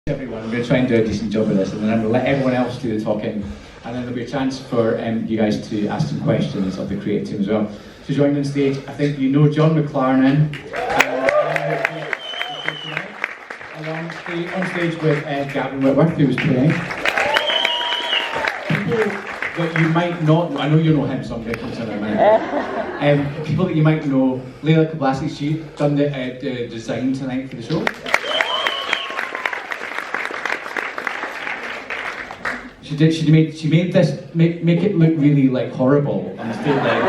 Everyone, I'm going to try and do a decent job of this, and then I'm going to let everyone else do the talking, and then there'll be a chance for you guys to ask some questions of the creative team as well. So joining on stage, I think you know John McLaren, on stage with Gavin Whitworth, who was playing. People that you might not know, I know you know him, so I'm going to come to him in a minute. People that you might know, Leila Kablasi, she done the design tonight for the show. She made this make it look really like horrible on the stage. Like,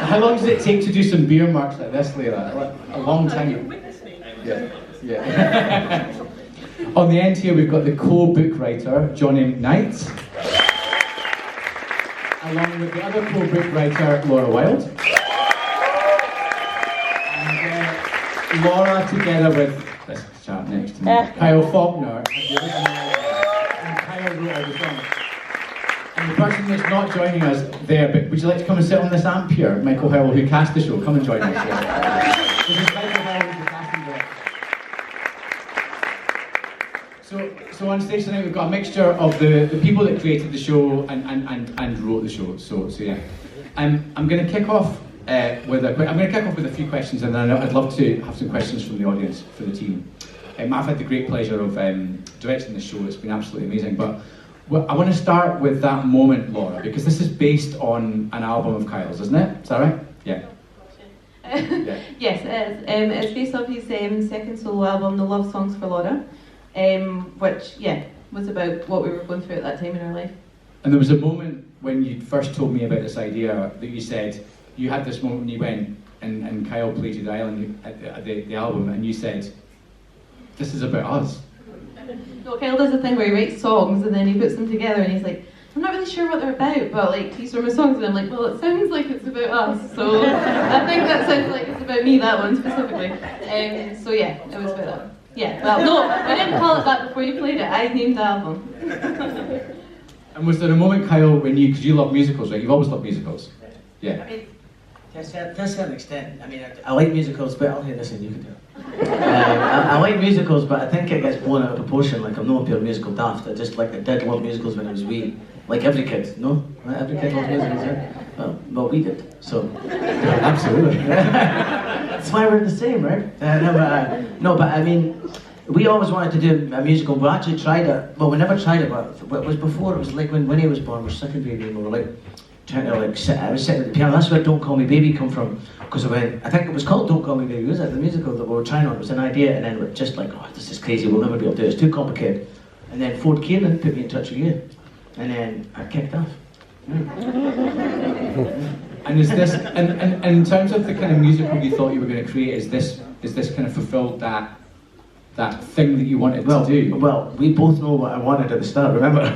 how long does it take to do some beer marks like this, Leila? A long time. Yeah. On the end here, we've got the co-book writer, Johnny McKnight, along with the other co-book writer, Laura Wilde. And Laura, together with this chap next to me, Kyle Falconer, and Kyle wrote all the songs. And the person that's not joining us there, but would you like to come and sit on this amp here? Michael Howell, who cast the show, come and join us. This is Michael Howell, who's the casting director. So on stage tonight we've got a mixture of the people that created the show and wrote the show. So yeah, I'm going to kick off with a few questions, and then I'd love to have some questions from the audience for the team. I've had the great pleasure of directing the show. It's been absolutely amazing. But I want to start with that moment, Laura, because this is based on an album of Kyle's, isn't it? Is that right? Yeah. Yeah. Yes, it is. It's based off his second solo album, The Love Songs for Laura, which, was about what we were going through at that time in our life. And there was a moment when you first told me about this idea that you said, you had this moment when you went and Kyle played you the island at the album, and you said, this is about us. No, Kyle does a thing where he writes songs and then he puts them together and he's like, I'm not really sure what they're about, but like these are my songs, and I'm like, well, it sounds like it's about us, so I think that sounds like it's about me, that one specifically. So yeah, it was about that. Yeah, well, no, I didn't call it that before you played it. I named the album. And was there a moment, Kyle, when because you love musicals, right? You've always loved musicals. Yeah. I mean, to a certain extent. I mean, I like musicals, but I'll hear this and you can do it. I like musicals, but I think it gets blown out of proportion. Like, I'm not a pure musical daft. I did love musicals when I was wee. Like every kid, no? Right? Every kid loves musicals, yeah? Well, we did, so. Absolutely. That's why we're the same, right? No, but I mean, we always wanted to do a musical. We actually tried it. Well, we never tried it, but it was before. It was like when Winnie was born, we were secondary, and we were like, trying to like sit. I was sitting at the piano. That's where "Don't Call Me Baby" come from, because I think it was called "Don't Call Me Baby." Was it the musical that we were trying on? It was an idea, and then we're just like, oh, this is crazy. We'll never be able to do it. It's too complicated. And then Ford Kiernan put me in touch with you, and then I kicked off. And is this, and in terms of the kind of musical you thought you were going to create, is this kind of fulfilled that thing that you wanted to do? Well, we both know what I wanted at the start. Remember?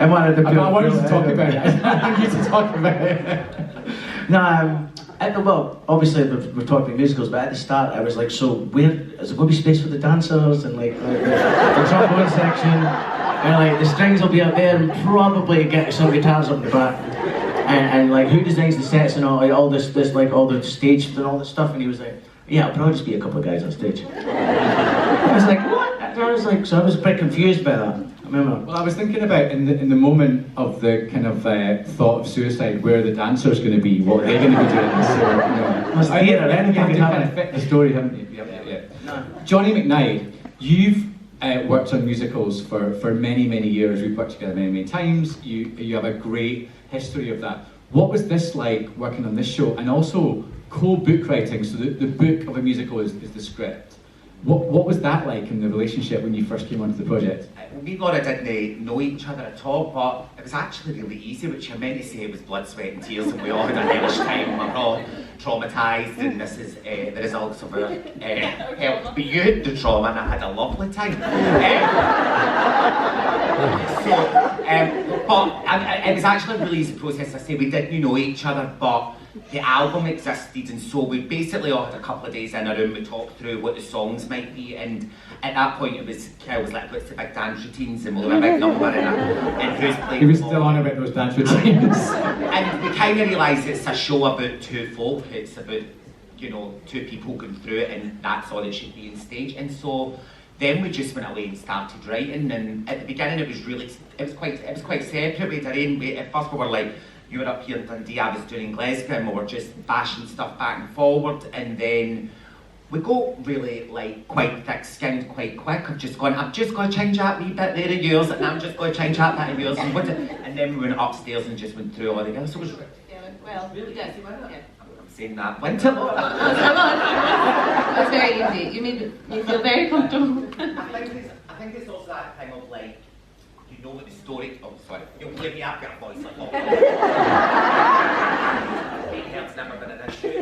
I wanted to. I wanted to talk about it. I need to talk about it. No, well, obviously we're talking musicals, but at the start I was like, so where is there going to be space for the dancers and like the trombone section, and like the strings will be up there, and probably get some guitars up the back, and like who designs the sets and all this like all the stage and all this stuff, and he was like, yeah, I'll probably just be a couple of guys on stage. I was like, what? I was like, so I was a bit confused by that. Well, I was thinking about in the moment of the kind of thought of suicide, where the dancers going to be, what are they going to be doing? So, you know, you have to kind of fit the story, haven't you? Yeah. No. Johnny McKnight, you've worked on musicals for many years. We've worked together many times. You have a great history of that. What was this like working on this show, and also co-book writing? So the book of a musical is the script. What was that like in the relationship when you first came onto the project? Me and Laura didn't know each other at all, but it was actually really easy, which I meant to say it was blood, sweat and tears, and we all had a hellish time. We're all traumatised, and this is the results of our help. But you had the trauma, and I had a lovely time. But it was actually a really easy process. I say we didn't know each other, but the album existed, and so we basically all had a couple of days in a room. We talked through what the songs might be, and at that point it was like, what's the big dance routines, and we'll have a big number and who's playing. He was still on about those dance routines. And we kind of realised it's a show about two folk. It's about, two people going through it, and that's all it should be on stage. And so then we just went away and started writing. And at the beginning, it was quite separate. At first we were like, you were up here in Dundee, I was doing Glasgow, and we were just bashing stuff back and forward. And then we got really like quite thick-skinned quite quick. I'm just going to change that wee bit there of yours, and I'm just going to change that bit of yours. And then we went upstairs and just went through all together. So it was Well, really good. Yeah. I'm saying that. Went to lot. It was very easy. You made me feel very comfortable. I think it's also that thing of like, you know what the story. Oh, sorry. You'll play me up, your voice like oh. Maybe it's never been an issue.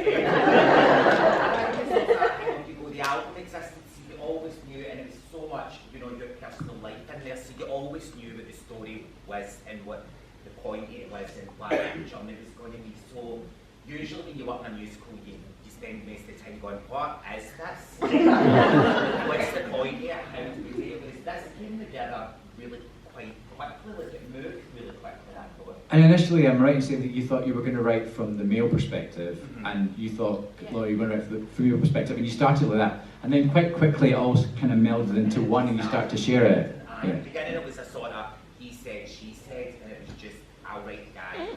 The album existed, so you always knew, and it was so much, you know, your personal life in there, so you always knew what the story was and what the point it was and what the journey was going to be. So usually when you work in a musical, you spend most of the time going, what is this? What's the point here? How do we do it? Whereas this came together really quite quickly, like it moved really quickly, I thought. And initially, I'm right in saying that you thought you were going to write from the male perspective, and you thought, Laura, you were going to write from the female perspective, and you started with that. And then quite quickly, it all kind of melded into one, and you start to share it. Yeah. At the beginning, it was a sort of he said, she said, and it was just, I'll write the guy,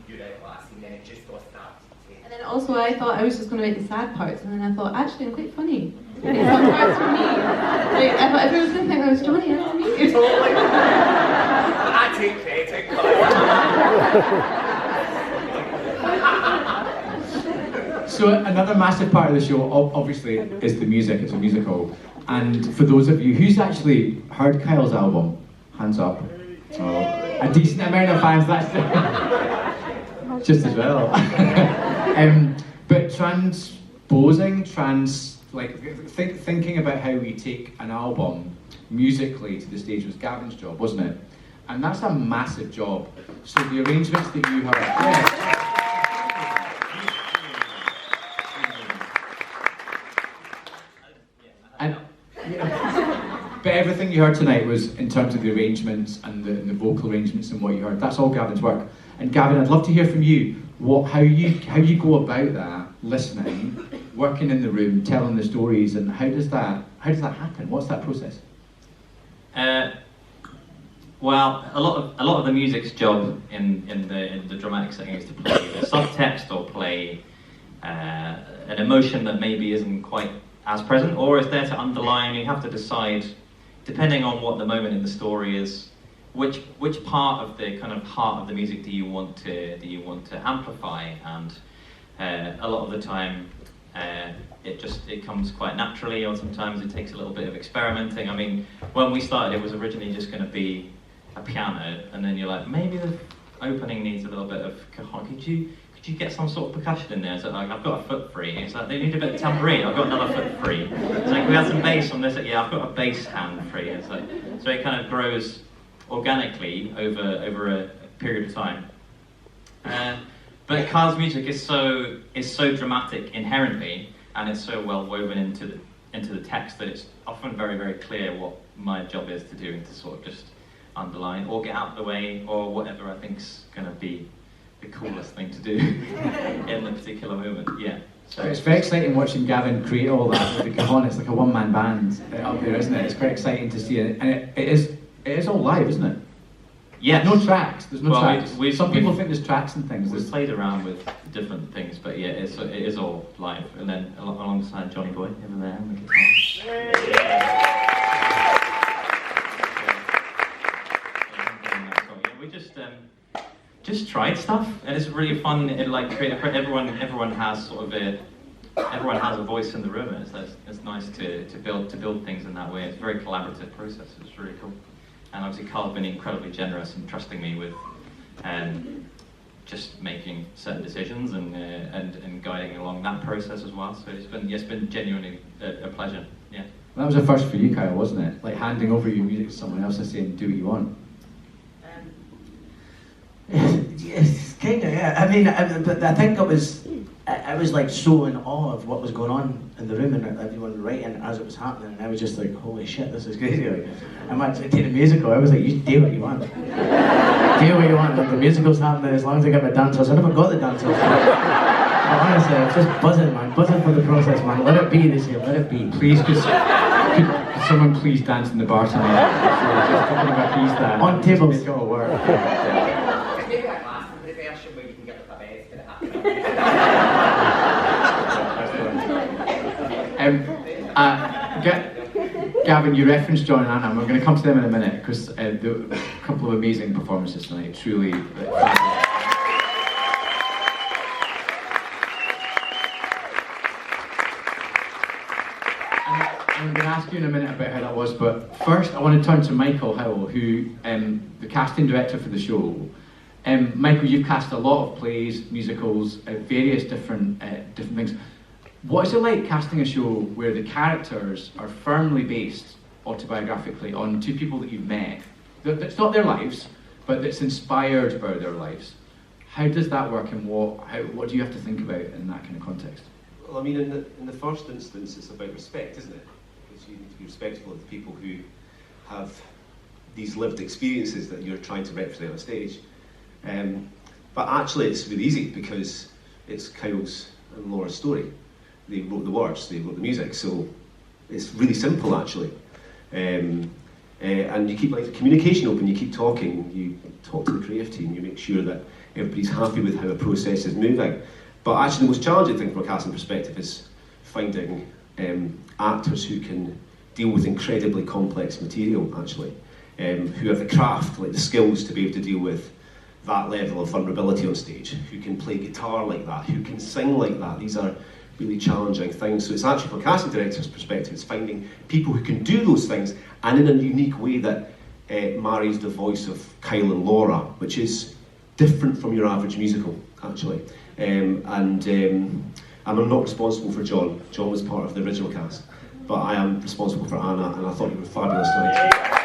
you write last, and then it just all started. And then also I thought I was just going to write the sad parts, and then I thought, actually, I'm quite funny. Some parts for me. Like, I thought everyone was going to think I was Johnny, that's me. Totally. I take credit. So another massive part of the show, obviously, is the music. It's a musical. And for those of you who's actually heard Kyle's album, hands up. Oh, a decent amount of fans. That's just as well. But thinking about how we take an album musically to the stage was Gavin's job, wasn't it? And that's a massive job. So the arrangements that you have. Yeah. And, but everything you heard tonight was in terms of the arrangements and the vocal arrangements and what you heard. That's all Gavin's work. And Gavin, I'd love to hear from you how you go about that, listening, working in the room, telling the stories, and how does that happen? What's that process? Well, a lot of the music's job in the dramatic setting is to play a subtext or play an emotion that maybe isn't quite as present, or is there to underline. You have to decide, depending on what the moment in the story is, which part of the kind of heart of the music do you want to amplify. And a lot of the time it comes quite naturally, or sometimes it takes a little bit of experimenting. I mean, when we started, it was originally just going to be a piano, and then you're like, maybe the opening needs a little bit of cajon. Could you get some sort of percussion in there? So like, I've got a foot free. It's like, they need a bit of tambourine. I've got another foot free. It's like, we had some bass on this. Yeah, I've got a bass hand free. It's like, so it kind of grows organically over a period of time. But Kyle's music is so dramatic inherently, and it's so well woven into the text that it's often very, very clear what my job is to do, and to sort of just underline or get out of the way, or whatever I think's going to be the coolest thing to do in the particular moment. Yeah. So it's very exciting watching Gavin create all that with the cajon. It's like a one-man band up there, isn't it? It's quite exciting to see it, and it is all live, isn't it? Yeah. No tracks. There's no tracks. Some people think there's tracks and things. We've played around with different things, but yeah, it is all live. And then alongside Johnny Boy over there on the guitar. We just tried stuff, and it's really fun. It like everyone has sort of everyone has a voice in the room, and it's nice to build things in that way. It's a very collaborative process. It's really cool. And obviously Carl's been incredibly generous in trusting me with just making certain decisions and guiding along that process as well. So it's been genuinely a pleasure. Yeah. That was a first for you, Kyle, wasn't it? Like handing over your music to someone else and saying, "Do what you want." Yes, kind of. Yeah. I mean, I think I was like so in awe of what was going on in the room and everyone writing as it was happening, and I was just like, holy shit, this is crazy. Like, I'm actually taking a musical. I was like, you do what you want. Do what you want. Like, the musical's happening as long as I get my dancers. I never got the dancers. But honestly, I'm just buzzing, man. Buzzing for the process, man. Let it be this year. Let it be. Please, because Someone please dance in the bar tonight. Just talking about please dance. On tables. Make it all work. Maybe a Glastonbury version where you can get like a bed for the Gavin, you referenced John and Anna, and we're going to come to them in a minute because a couple of amazing performances tonight. Truly. I'm going to ask you in a minute about how that was, but first I want to turn to Michael Howell, who the casting director for the show. Michael, you've cast a lot of plays, musicals, various different things. What is it like casting a show where the characters are firmly based autobiographically on two people that you've met? That's not their lives, but it's inspired by their lives. How does that work, and what do you have to think about in that kind of context? Well, I mean, in the first instance, it's about respect, isn't it? Because you need to be respectful of the people who have these lived experiences that you're trying to represent on stage. But actually, it's really easy because it's Kyle's and Laura's story. They wrote the words, they wrote the music, so it's really simple actually. And you keep like the communication open, you keep talking, you talk to the creative team, you make sure that everybody's happy with how the process is moving. But actually the most challenging thing from a casting perspective is finding actors who can deal with incredibly complex material actually, who have the craft, like the skills to be able to deal with that level of vulnerability on stage, who can play guitar like that, who can sing like that. These are really challenging things. So it's actually, from a casting director's perspective, it's finding people who can do those things and in a unique way that marries the voice of Kyle and Laura, which is different from your average musical, actually. And I'm not responsible for John. John was part of the original cast, but I am responsible for Anna, and I thought you were fabulous tonight.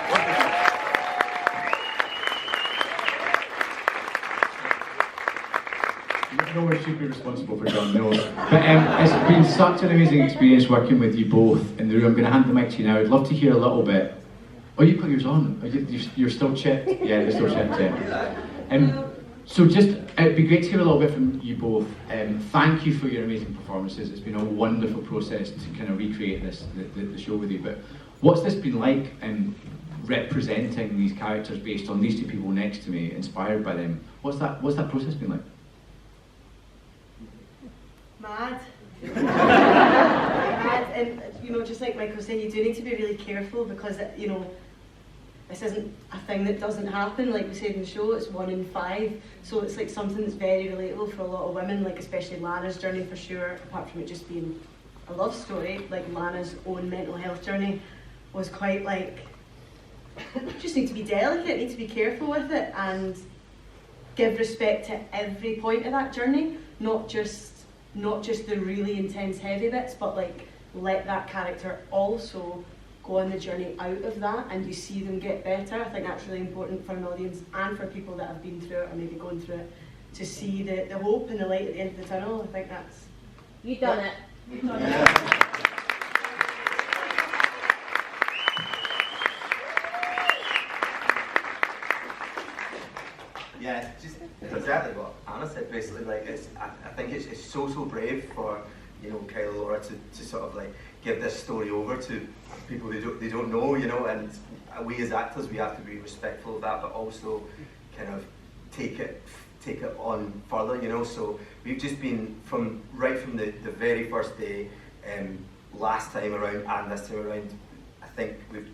No one should be responsible for John, no. But it's been such an amazing experience working with you both in the room. I'm going to hand the mic to you now. I'd love to hear a little bit. Oh, you put yours on. You're still chipped? Yeah, you're still chipped, yeah. So just, it'd be great to hear a little bit from you both. Thank you for your amazing performances. It's been a wonderful process to kind of recreate the show with you. But what's this been like representing these characters based on these two people next to me, inspired by them? What's that process been like? Mad. Mad. And just like Michael said, you do need to be really careful because this isn't a thing that doesn't happen. Like we said in the show, it's 1 in 5, so it's like something that's very relatable for a lot of women, like especially Lana's journey for sure. Apart from it just being a love story, like Lana's own mental health journey was quite like, just need to be delicate, need to be careful with it and give respect to every point of that journey, not just the really intense heavy bits, but like let that character also go on the journey out of that and you see them get better. I think that's really important for an audience and for people that have been through it or maybe going through it to see the hope and the light at the end of the tunnel. I think that's... You've done it. You've done it. Yeah, just exactly what Anna said. Basically, like I think it's so brave for Kyle and Laura to sort of like give this story over to people they don't know, and we as actors we have to be respectful of that, but also kind of take it on further, So we've just been right from the very first day, last time around and this time around. I think we've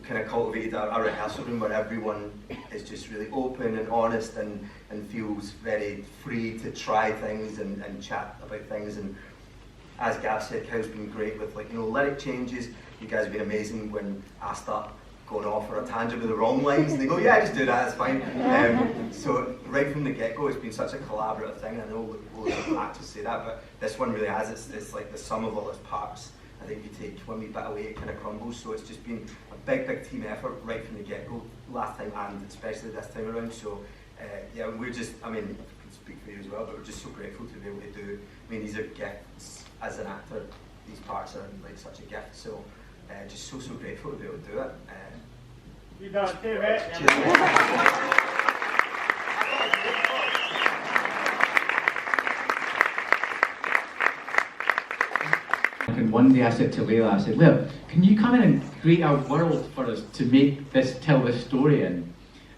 kind of cultivated a rehearsal room where everyone is just really open and honest and feels very free to try things and chat about things. And as Gav said, Kyle's been great with lyric changes. You guys have been amazing when I start going off for a tangent with the wrong lines and they go, yeah, just do that, it's fine. So right from the get-go it's been such a collaborative thing. I know loads of actors say that, but this one really has. It's like the sum of all its parts. I think you take one wee bit away, it kind of crumbles. So it's just been a big team effort right from the get-go, last time and especially this time around. So yeah, we're just, I mean, I can speak for you as well, but we're just so grateful to be able to do. I mean, these are gifts as an actor. These parts are like such a gift. So just so grateful to be able to do it. You don't do it. one day I said to Layla, I said, Layla, can you come in and create a world for us to tell this story in?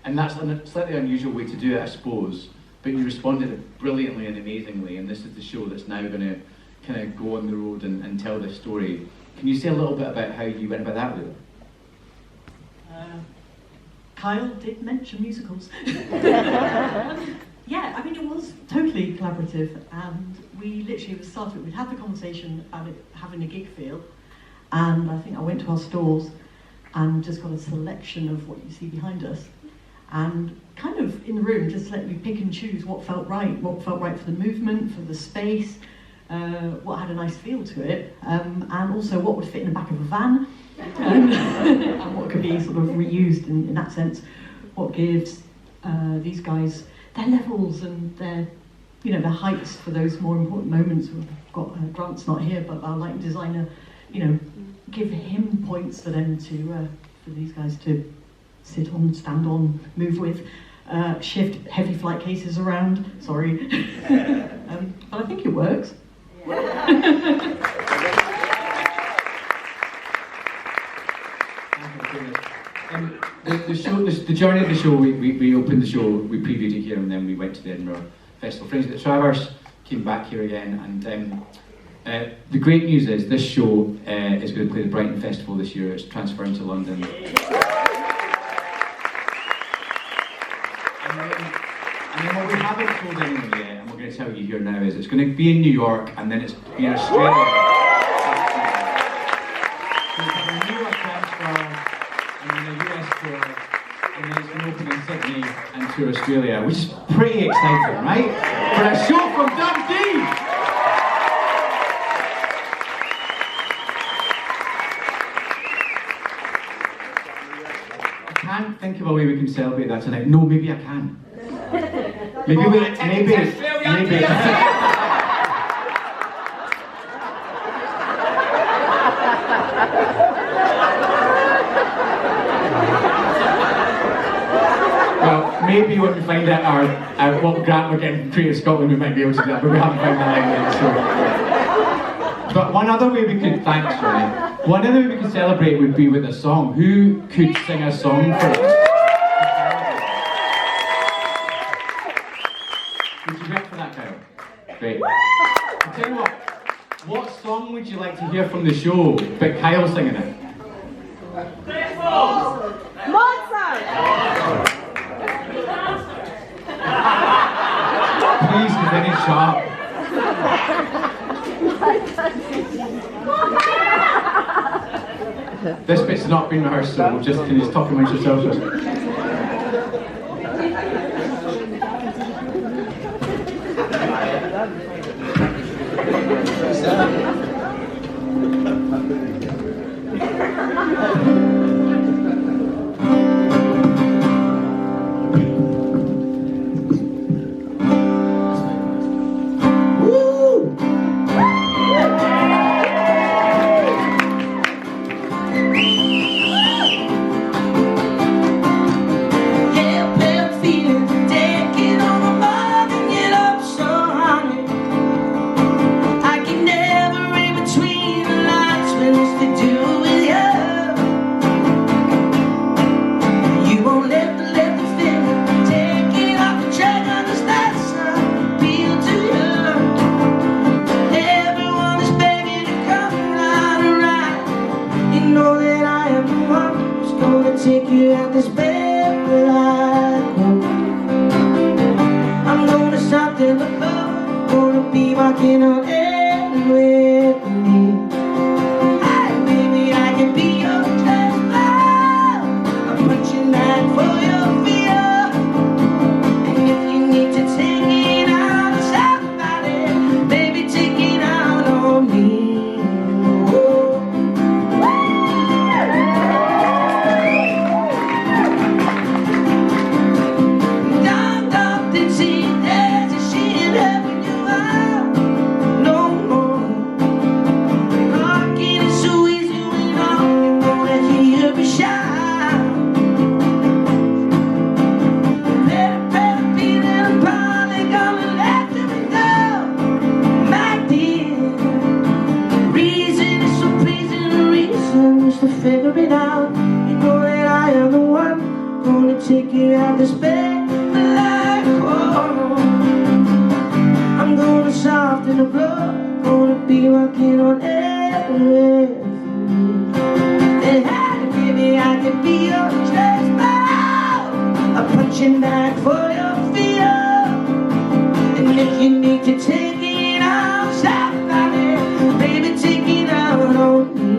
And that's a slightly unusual way to do it, I suppose, but you responded brilliantly and amazingly, and this is the show that's now going to kind of go on the road and tell this story. Can you say a little bit about how you went about that, Layla? Kyle did mention musicals. Yeah, I mean, it was totally collaborative, and we literally we'd had the conversation about it having a gig feel, and I think I went to our stores and just got a selection of what you see behind us, and kind of in the room just let me pick and choose what felt right for the movement, for the space, what had a nice feel to it, and also what would fit in the back of a van, and what could be sort of reused in that sense, what gives these guys their levels and their heights for those more important moments. We've got Grant's not here, but our lighting designer, give him points for them to, for these guys to sit on, stand on, move with, shift heavy flight cases around. Sorry, but I think it works. The journey of the show, we opened the show, we previewed it here, and then we went to the Edinburgh Festival. Friends at the Travers came back here again, and the great news is this show is going to play the Brighton Festival this year. It's transferring to London. And then what we haven't told anyone yet, and we're going to tell you here now, is it's going to be in New York, and then it's going to be in Australia. So it's a New York transfer, and then a US tour, and then it's going to open in Sydney and to Australia, which is pretty exciting, right? For a show from Dundee! I can't think of a way we can celebrate that tonight. No, maybe I can. Maybe. Well, maybe when we find out what grant we're getting from Creative Scotland, we might be able to do that, but we haven't found that yet. So. But one other way we could, thanks, Ronnie. One other way we could celebrate would be with a song. Who could sing a song for us? Would you get for that, Kyle? Great. I'll tell you what song would you like to hear from the show, but Kyle singing it? Please, be very sharp. This bit's not been rehearsed, so can you just talk amongst yourselves? Take you at this bed where I go. I'm gonna stop in the pub, gonna be walking on air with me. Hey, baby, I can be your test love. I'm punching back for your fear. And if you need to take it out, shout about it. Baby, take it out on me. take you out to spend the night. Oh, I'm gonna soften the blow, gonna be walking on air. And hey, baby, I can be your stress ball, a punching bag for your fear. And if you need to take it out, somebody, baby, take it out on me.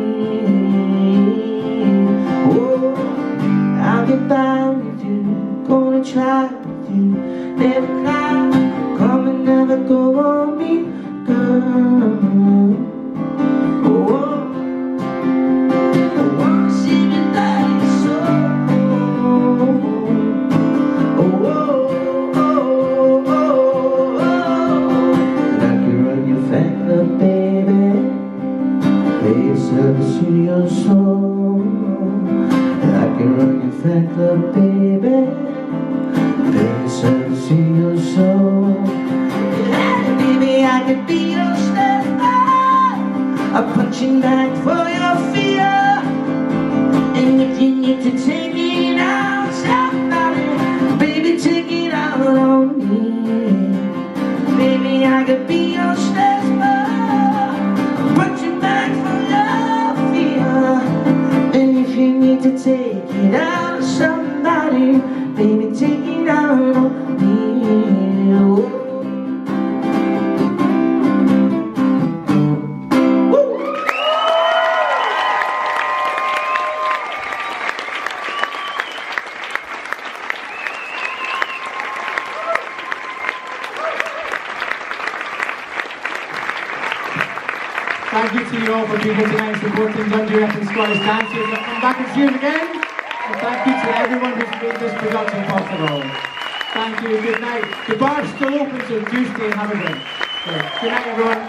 Oh, I'll get by with you, gonna try with you, never cry, come and never go on me, girl. Oh, I wanna see you like so. Oh, oh, oh, oh, oh. I can run your fan club, baby, play your service to your soul. I can run your fan club, baby, play your service to your soul. Yeah, baby, I can be your star, a punching bag for your fear. And if you need to take it out, somebody, baby, take it out on me. Baby, I could be your stress ball, a punching bag for your fear. And if you need to take it out, somebody, baby, take it out on me. Oh. Thank you to you all for being here tonight supporting Dundee and Scottish dancers. I'll come back and see you again. And thank you to everyone who's made this production possible. Thank you, good night. The bar's still open, so do stay and have a drink. Good night, everyone.